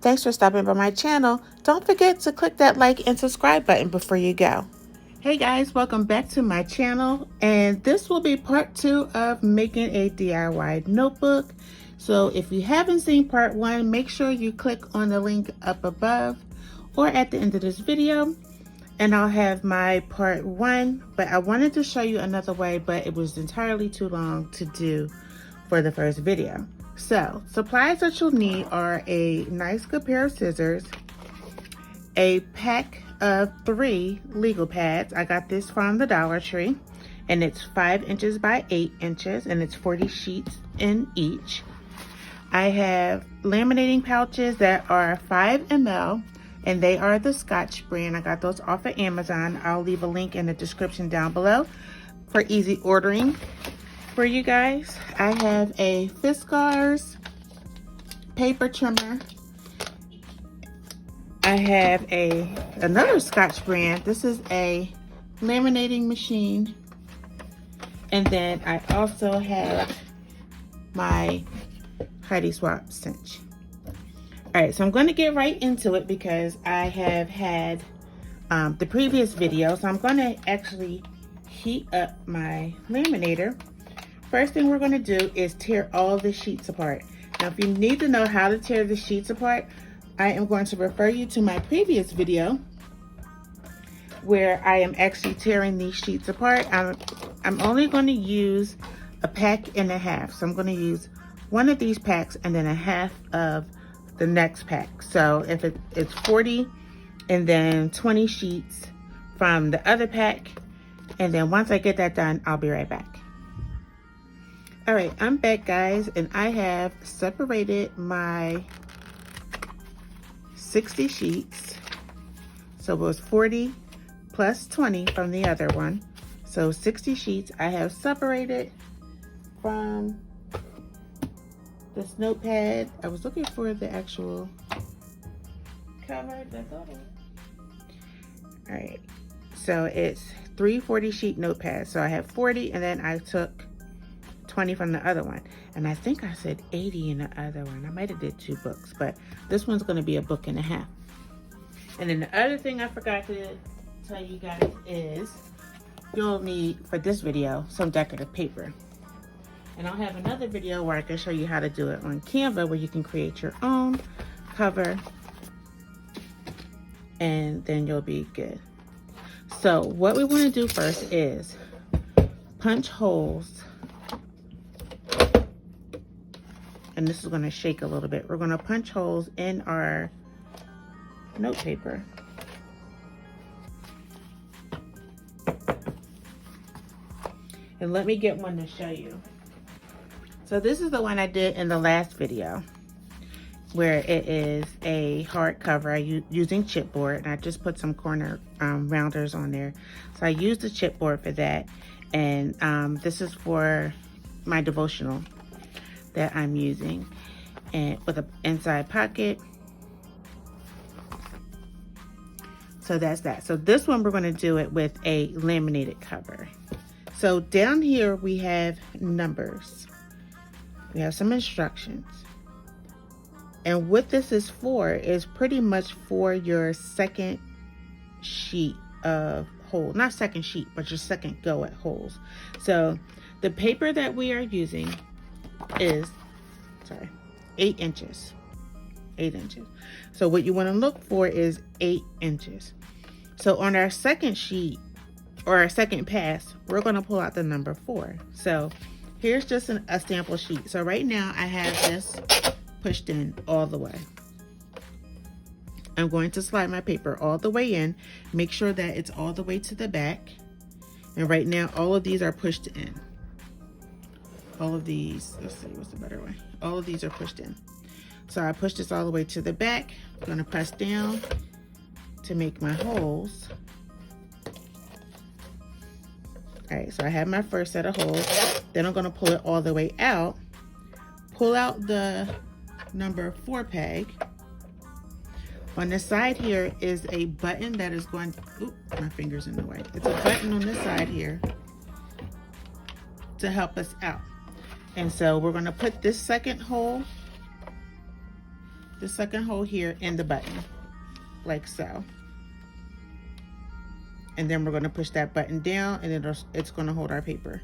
Thanks for stopping by my channel. Don't forget to click that like and subscribe button before you go. Hey guys, welcome back to my channel, and this will be part 2 of making a DIY notebook. So if you haven't seen part 1, make sure you click on the link up above or at the end of this video, and I'll have my part 1. But I wanted to show you another way, but it was entirely too long to do for the first video. So supplies that you'll need are a nice good pair of scissors, a pack of 3 legal pads. I got this from the Dollar Tree, and it's 5 inches by 8 inches, and it's 40 sheets in each. I have laminating pouches that are 5 ml, and they are the Scotch brand. I got those off of Amazon. I'll leave a link in the description down below for easy ordering for you guys. I have a Fiskars paper trimmer. I have another Scotch brand. This is a laminating machine. And then I also have my Heidi Swapp cinch. All right, so I'm going to get right into it because I have had the previous video. So I'm going to actually heat up my laminator. First thing we're going to do is tear all the sheets apart. Now, if you need to know how to tear the sheets apart, I am going to refer you to my previous video where I am actually tearing these sheets apart. I'm only going to use a pack and a half. So I'm going to use one of these packs and then a half of the next pack. So if it's 40 and then 20 sheets from the other pack. And then once I get that done, I'll be right back. All right, I'm back, guys, and I have separated my 60 sheets. So it was 40 plus 20 from the other one. So 60 sheets I have separated from this notepad. I was looking for the actual cover. All right, so it's 3 40 sheet notepads. So I have 40, and then I took 20 from the other one, and I think I said 80 in the other one. I might have did 2 books, but this one's going to be a book and a half. And then the other thing I forgot to tell you guys is you'll need, for this video, some decorative paper. And I'll have another video where I can show you how to do it on Canva, where you can create your own cover, and then you'll be good. So what we want to do first is punch holes. And this is going to shake a little bit. We're going to punch holes in our note paper. And let me get one to show you. So this is the one I did in the last video, where it is a hardcover using chipboard, and I just put some corner rounders on there. So I used the chipboard for that, and this is for my devotional that I'm using, and with an inside pocket. So that's that. So this one we're going to do it with a laminated cover. So down here we have numbers. We have some instructions. And what this is for is pretty much for your second sheet of holes. Not second sheet, but your second go at holes. So the paper that we are using is 8 inches. 8 inches. So what you want to look for is 8 inches. So on our second sheet, or our second pass, we're going to pull out the number 4. So here's just a sample sheet. So right now I have this pushed in all the way. I'm going to slide my paper all the way in, make sure that it's all the way to the back. And right now all of these are pushed in. All of these, let's see, what's the better way? All of these are pushed in. So I pushed this all the way to the back. I'm going to press down to make my holes. All right, so I have my first set of holes. Then I'm going to pull it all the way out. Pull out the number 4 peg. On the side here is a button that is going, oop, my finger's in the way. It's a button on this side here to help us out. And so we're going to put this second hole the second hole here in the button, like so. And then we're going to push that button down, and it's going to hold our paper.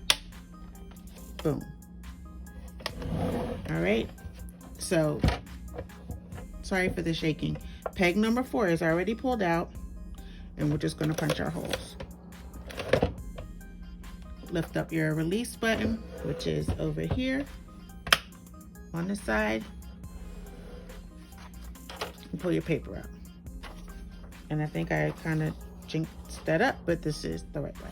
Boom. All right. So, sorry for the shaking. Peg number 4 is already pulled out, and we're just going to punch our holes. Lift up your release button, which is over here on the side, and pull your paper out. And I think I kind of jinxed that up, but this is the right way.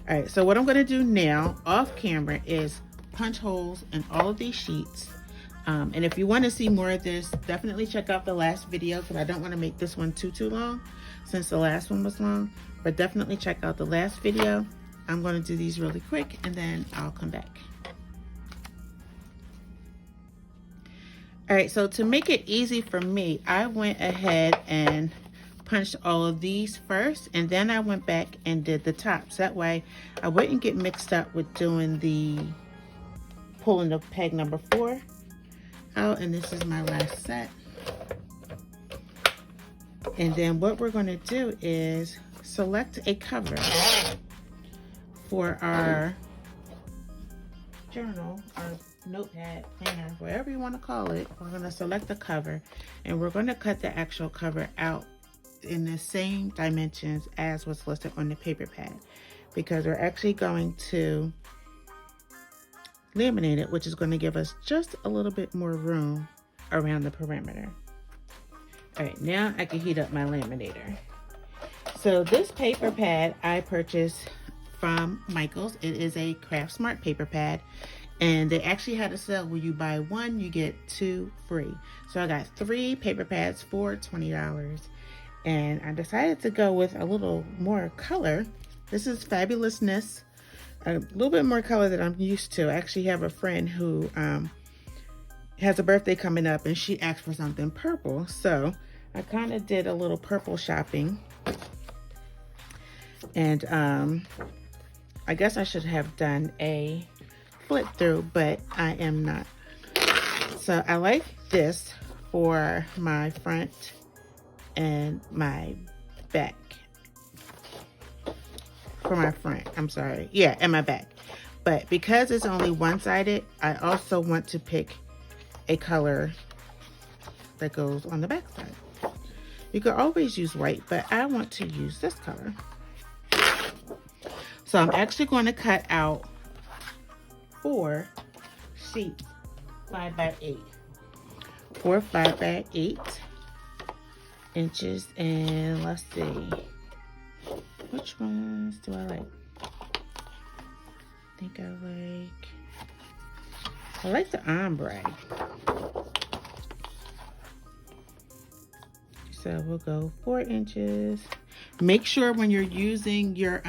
All right, so what I'm going to do now off camera is punch holes in all of these sheets. And if you want to see more of this, definitely check out the last video, because I don't want to make this one too long since the last one was long. But definitely check out the last video. I'm going to do these really quick, and then I'll come back. All right, so to make it easy for me, I went ahead and punched all of these first, and then I went back and did the tops. That way I wouldn't get mixed up with doing the pulling the peg number 4 out. And this is my last set. And then what we're going to do is select a cover for our journal, our notepad, planner, whatever you want to call it. We're going to select the cover, and we're going to cut the actual cover out in the same dimensions as what's listed on the paper pad, because we're actually going to laminate it, which is going to give us just a little bit more room around the perimeter. All right, now I can heat up my laminator. So this paper pad I purchased from Michaels. It is a Craft Smart paper pad, and they actually had a sale where you buy 1, you get 2 free. So I got 3 paper pads for $20, and I decided to go with a little more color. This is Fabulousness, a little bit more color than I'm used to. I actually have a friend who has a birthday coming up, and she asked for something purple, so I kind of did a little purple shopping. And I guess I should have done a flip through, but I am not. So I like this for my front and my back. For my front, I'm sorry. Yeah, and my back. But because it's only one-sided, I also want to pick a color that goes on the back side. You could always use white, but I want to use this color. So I'm actually going to cut out 4 sheets 5x8. 4 5x8 inches, and let's see, which ones do I like? I think I like the ombre. So we'll go 4 inches. Make sure when you're using your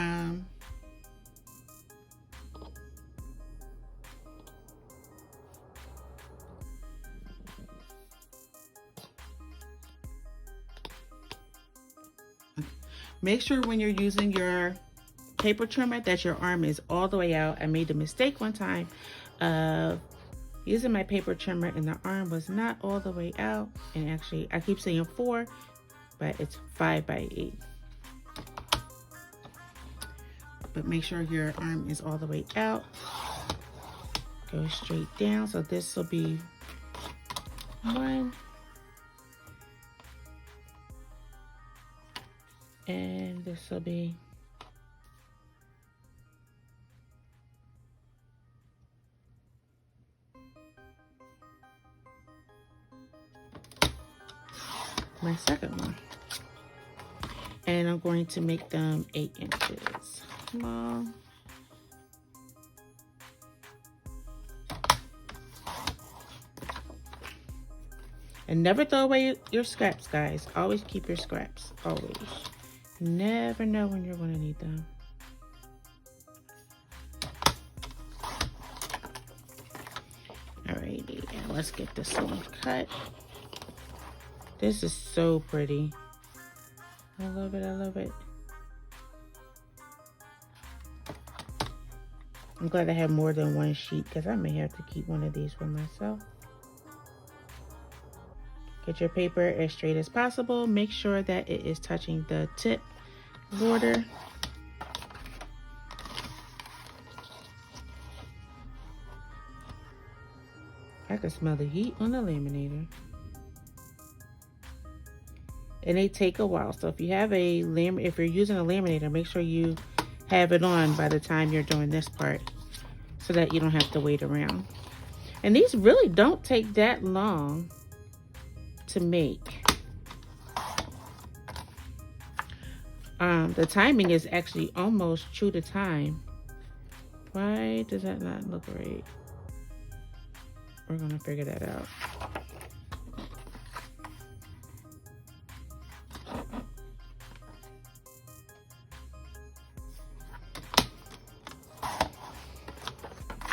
make sure when you're using your paper trimmer that your arm is all the way out. I made the mistake one time of using my paper trimmer and the arm was not all the way out. And actually, I keep saying 4, but it's 5x8. But make sure your arm is all the way out. Go straight down. So this will be 1. And this will be my second one. And I'm going to make them 8 inches long. And never throw away your scraps, guys. Always keep your scraps, always. Never know when you're going to need them. Alrighty, and let's get this one cut. This is so pretty. I love it, I love it. I'm glad I have more than one sheet, because I may have to keep one of these for myself. Get your paper as straight as possible. Make sure that it is touching the tip border. I can smell the heat on the laminator. And they take a while. So if you have if you're using a laminator, make sure you have it on by the time you're doing this part so that you don't have to wait around. And these really don't take that long to make. The timing is actually almost true to time. Why does that not look right? We're gonna figure that out.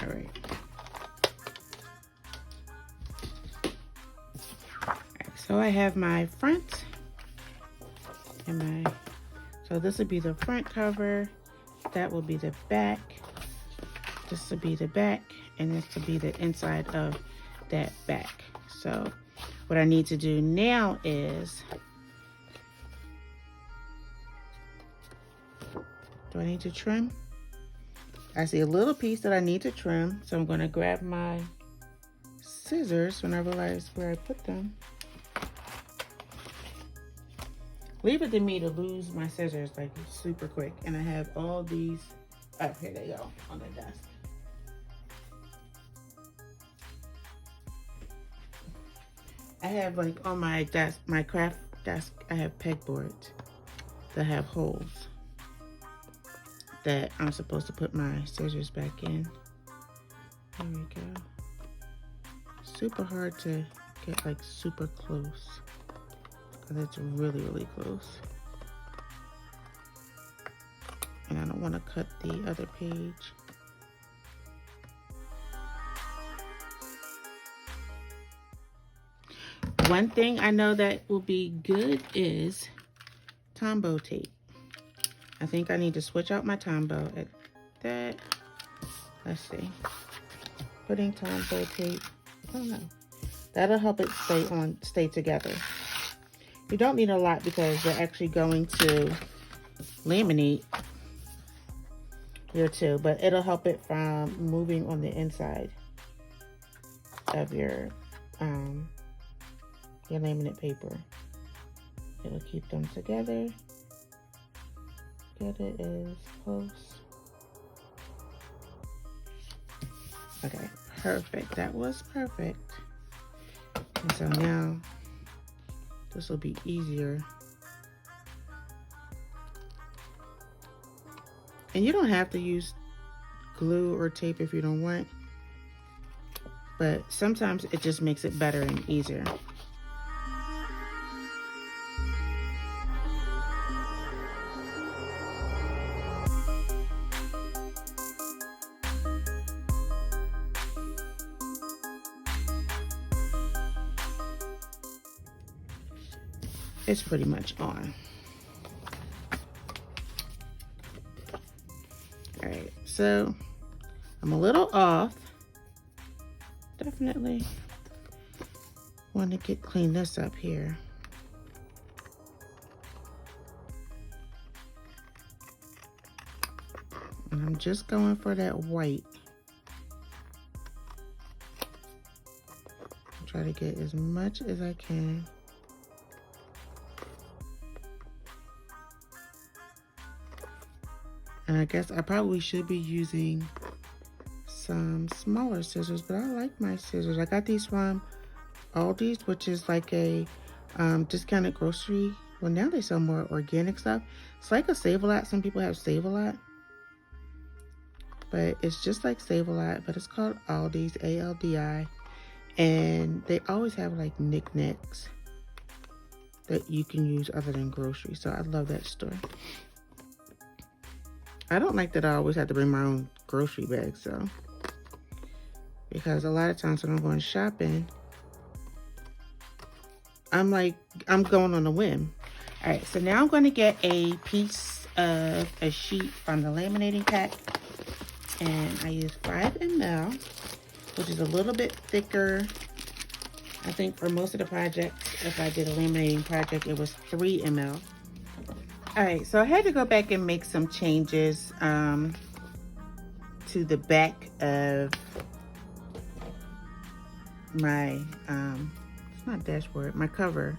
All right. So I have my front and so this would be the front cover, that will be the back, this will be the back, and this will be the inside of that back. So what I need to do now is, do I need to trim? I see a little piece that I need to trim, so I'm gonna grab my scissors when I realize where I put them. Leave it to me to lose my scissors like super quick. And I have all these, oh, here they go on the desk. I have like on my desk, my craft desk, I have pegboards that have holes that I'm supposed to put my scissors back in. There we go. Super hard to get like super close. It's really, really close. And I don't want to cut the other page. One thing I know that will be good is Tombow tape. I think I need to switch out my Tombow at that. Let's see. Putting Tombow tape. I don't know. That'll help it stay together. You don't need a lot because you're actually going to laminate here too, but it'll help it from moving on the inside of your laminate paper. It'll keep them together. Get it as close. Okay, perfect. That was perfect. And so now this will be easier. And you don't have to use glue or tape if you don't want, but sometimes it just makes it better and easier. It's pretty much on. All right, so I'm a little off. Definitely want to clean this up here. And I'm just going for that white. Try to get as much as I can. And I guess I probably should be using some smaller scissors, but I like my scissors. I got these from Aldi's, which is like a discounted grocery. Well, now they sell more organic stuff. It's like a Save-A-Lot. Some people have Save-A-Lot, but it's just like Save-A-Lot, but it's called Aldi's, A-L-D-I. And they always have like knickknacks that you can use other than groceries. So I love that store. I don't like that I always have to bring my own grocery bag, so. Because a lot of times when I'm going shopping, I'm going on a whim. All right, so now I'm going to get a piece of a sheet from the laminating pack. And I use 5 ml, which is a little bit thicker I think for most of the projects, if I did a laminating project, it was 3 ml. All right, so I had to go back and make some changes to the back of my, it's not dashboard, my cover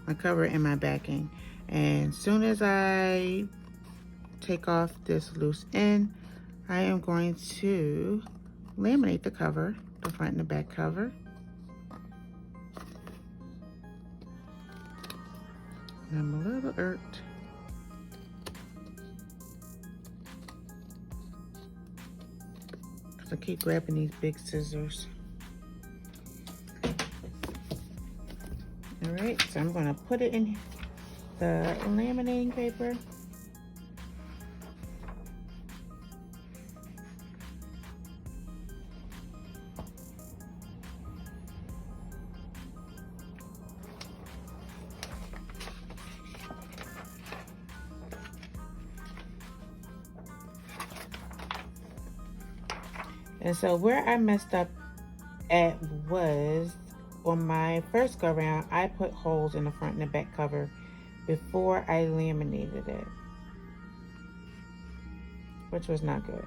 and my backing. And as soon as I take off this loose end, I am going to laminate the cover, the front and the back cover. And I'm a little irked. Because I keep grabbing these big scissors. All right, so I'm gonna put it in the laminating paper. And so where I messed up at was on my first go around, I put holes in the front and the back cover before I laminated it, which was not good.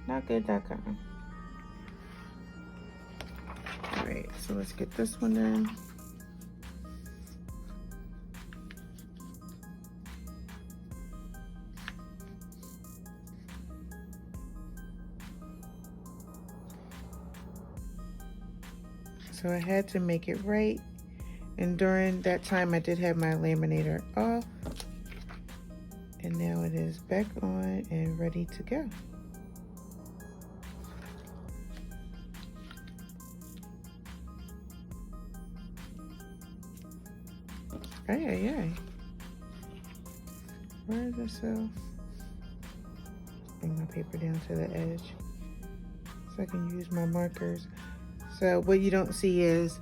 Not good.com. All right, so let's get this one in. So I had to make it right. And during that time, I did have my laminator off. And now it is back on and ready to go. Ay, ay, ay. Where is it so? Bring my paper down to the edge so I can use my markers. So what you don't see is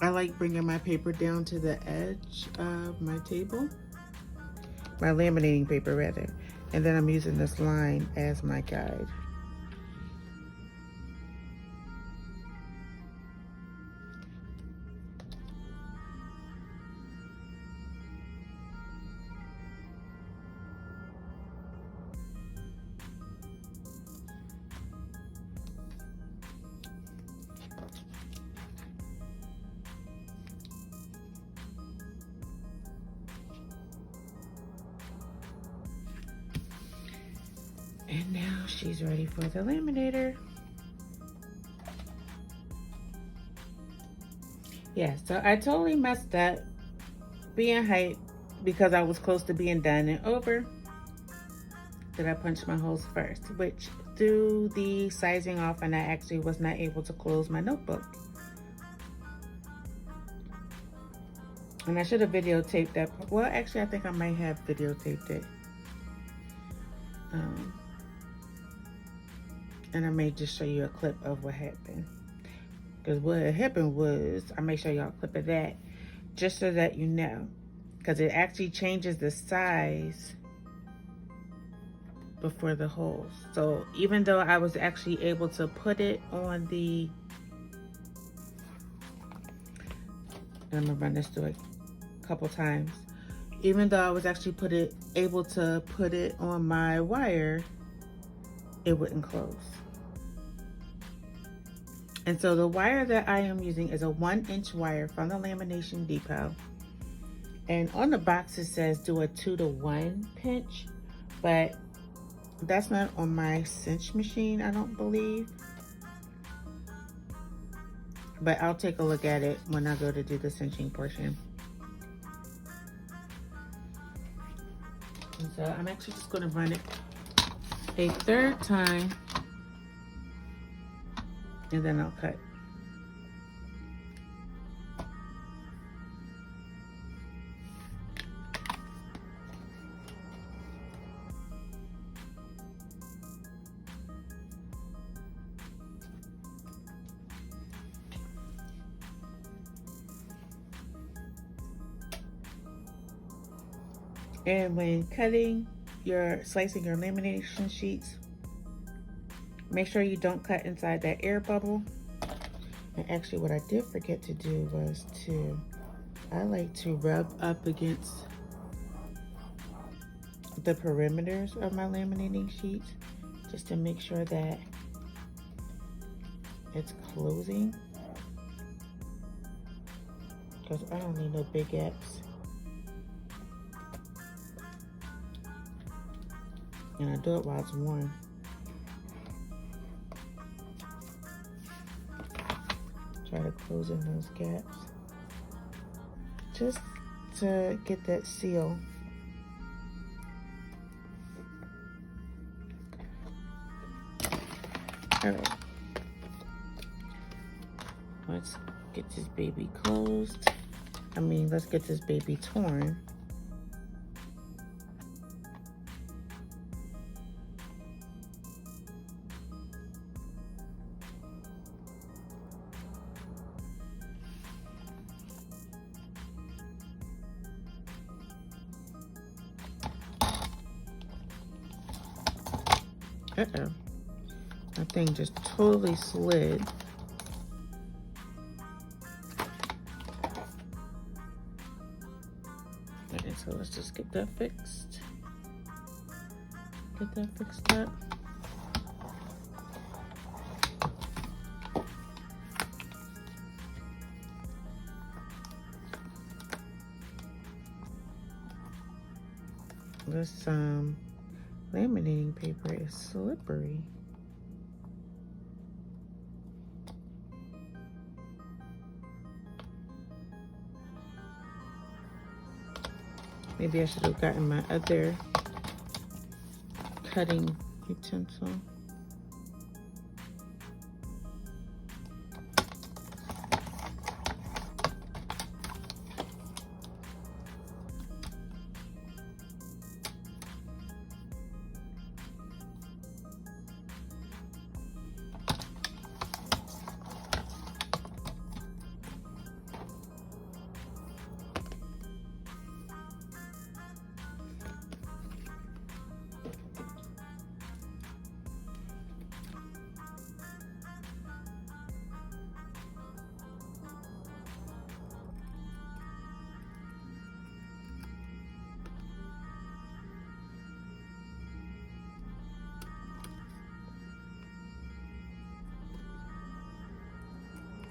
I like bringing my paper down to the edge of my table, my laminating paper rather, and then I'm using this line as my guide. And now she's ready for the laminator. Yeah, so I totally messed up being hyped because I was close to being done and over. That I punched my holes first, which threw the sizing off and I actually was not able to close my notebook. And I should have videotaped that. Well, actually, I think I might have videotaped it. And I may just show you a clip of what happened. Because what happened was, I may show y'all a clip of that, just so that you know. Because it actually changes the size before the holes. So even though I was actually able to put it on the, and I'm gonna run this through a couple times. Even though I was actually able to put it on my wire, it wouldn't close. And so the wire that I am using is a 1-inch wire from the Lamination Depot. And on the box it says do a 2-to-1 pinch, but that's not on my cinch machine, I don't believe. But I'll take a look at it when I go to do the cinching portion. And so I'm actually just gonna run it a third time and then I'll cut. And when slicing your lamination sheets, make sure you don't cut inside that air bubble, And actually what I did forget to do was I like to rub up against the perimeters of my laminating sheets just to make sure that it's closing, because I don't need no big gaps. And I do it while it's warm. Try to close in those gaps just to get that seal. All right, let's get this baby closed. Let's get this baby torn. Uh-oh. That thing just totally slid. Okay, so let's just get that fixed. Get that fixed up. This laminating paper is slippery. Maybe I should have gotten my other cutting utensil.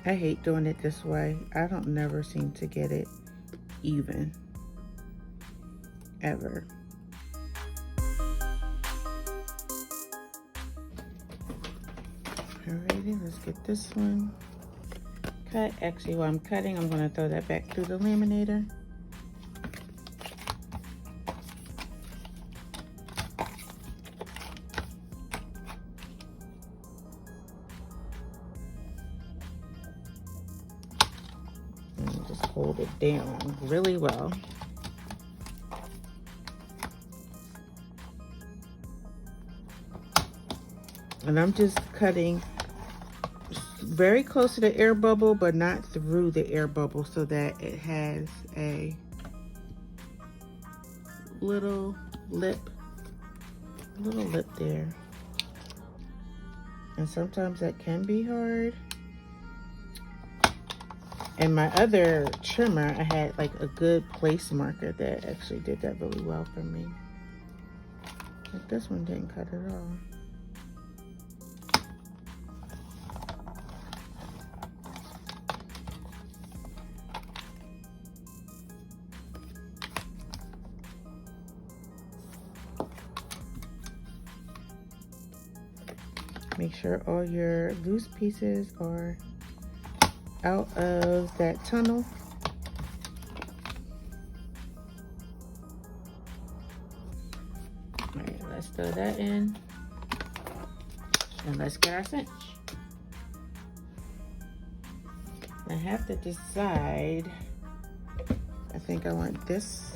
I hate doing it this way. I don't never seem to get it even, ever. Alrighty, let's get this one cut. Actually, while I'm cutting, I'm gonna throw that back through the laminator. Just hold it down really well. And I'm just cutting very close to the air bubble, but not through the air bubble, so that it has a little lip there. And sometimes that can be hard. And my other trimmer, I had like a good place marker that actually did that really well for me. But this one didn't cut at all. Make sure all your loose pieces are out of that tunnel. All right, let's throw that in and let's get our cinch. I have to decide. I think I want this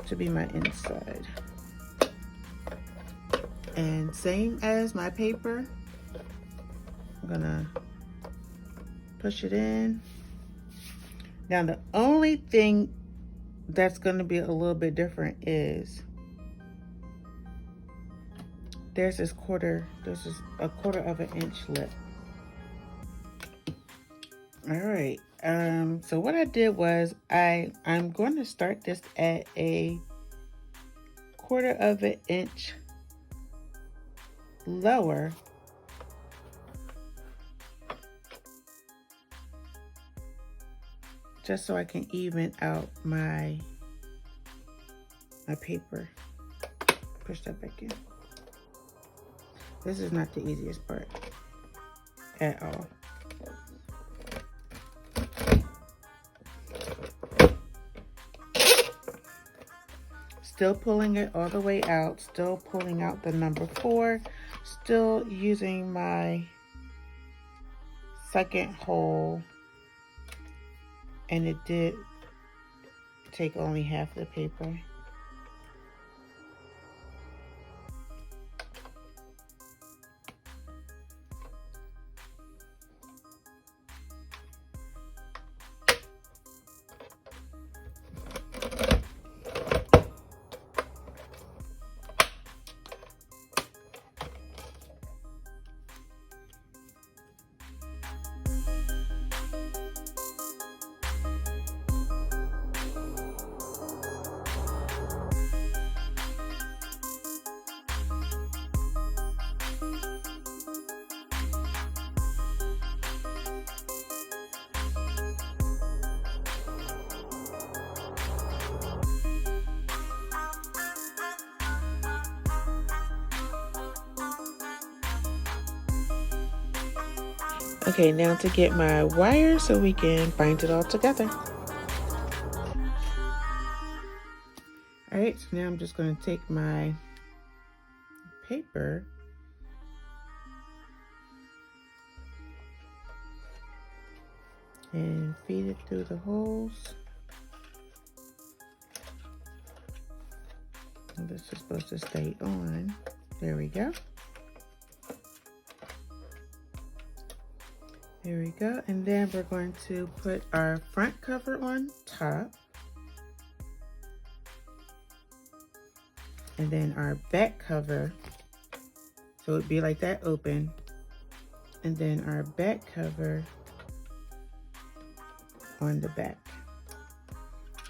to be my inside. And same as my paper, I'm gonna push it in. Now the only thing that's gonna be a little bit different is there's a quarter of an inch lip. All right. So what I did was I'm going to start this at a 1/4 of an inch lower, just so I can even out my paper. Push that back in. This is not the easiest part at all. Still pulling it all the way out, still pulling out the number 4, still using my second hole, and it did take only half the paper. Okay, now to get my wire so we can bind it all together. All right, so now I'm just going to take my paper and feed it through the holes. And this is supposed to stay on. There we go. There we go. And then we're going to put our front cover on top. And then our back cover, so it'd be like that open. And then our back cover on the back.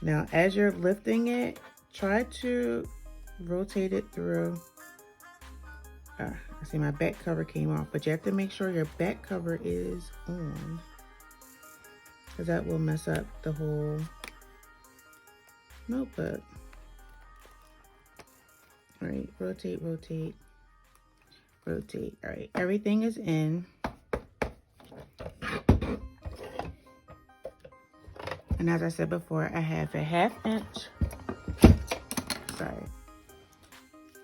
Now, as you're lifting it, try to rotate it through. I see my back cover came off, but you have to make sure your back cover is on, because that will mess up the whole notebook. All right, rotate, rotate, rotate. All right, everything is in. And as I said before, I have a 1/2 inch. Sorry.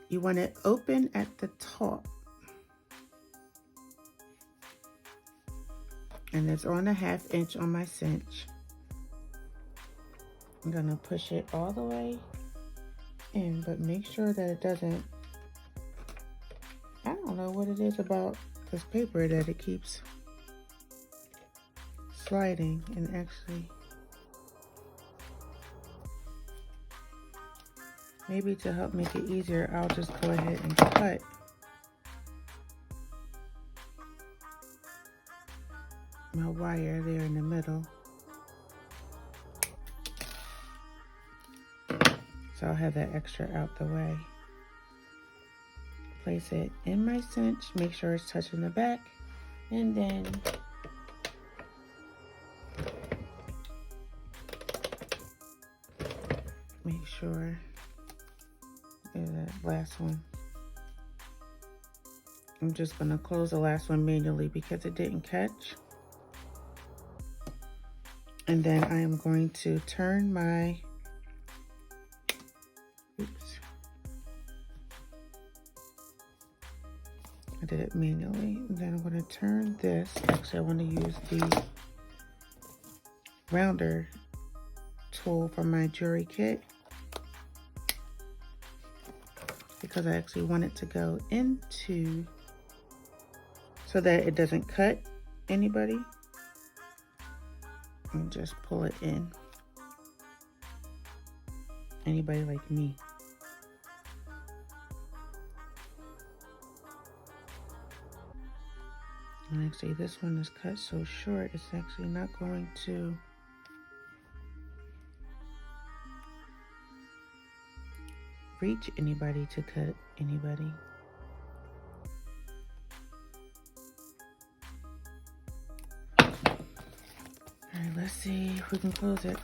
You want it open at the top. And it's on a 1/2 inch on my cinch. I'm gonna push it all the way in, but make sure that it doesn't, I don't know what it is about this paper that it keeps sliding, and actually, maybe to help make it easier, I'll just go ahead and cut my wire there in the middle. So I'll have that extra out the way. Place it in my cinch, make sure it's touching the back, and then make sure that last one. I'm just gonna close the last one manually because it didn't catch. And then I am going to turn my, oops, I did it manually. And then I'm going to turn this, actually I want to use the rounder tool from my jewelry kit, because I actually want it to go into, so that it doesn't cut anybody. And just pull it in. Anybody like me. And actually, this one is cut so short, it's actually not going to reach anybody to cut anybody. All right, let's see if we can close it.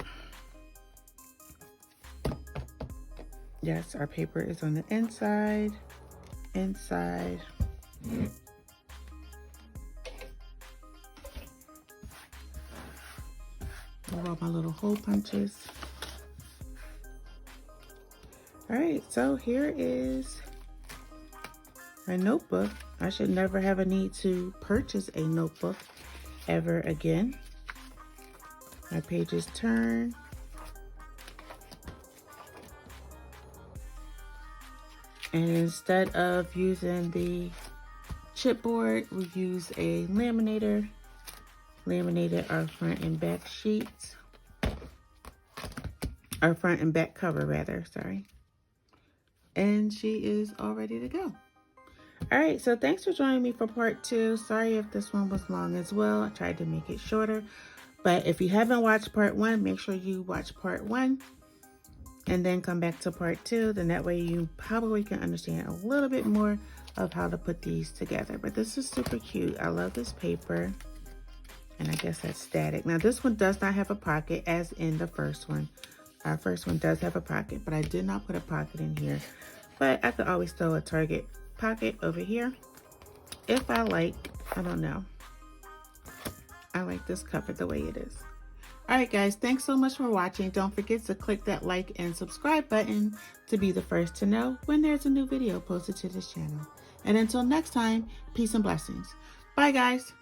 Yes, our paper is on the inside. Roll my little hole punches. All right, so here is my notebook. I should never have a need to purchase a notebook ever again. My pages turn. And instead of using the chipboard, we use a laminator. Laminated our front and back sheets. Our front and back cover, rather, sorry. And she is all ready to go. All right, so thanks for joining me for part 2. Sorry if this one was long as well. I tried to make it shorter. But if you haven't watched part 1, make sure you watch part 1. And then come back to part 2, then that way you probably can understand a little bit more of how to put these together. But this is super cute. I love this paper. And I guess that's static. Now this one does not have a pocket as in the first one. Our first one does have a pocket, but I did not put a pocket in here. But I could always throw a Target pocket over here if I like. I don't know. I like this cover the way it is. Alright guys, thanks so much for watching. Don't forget to click that like and subscribe button to be the first to know when there's a new video posted to this channel. And until next time, peace and blessings. Bye guys.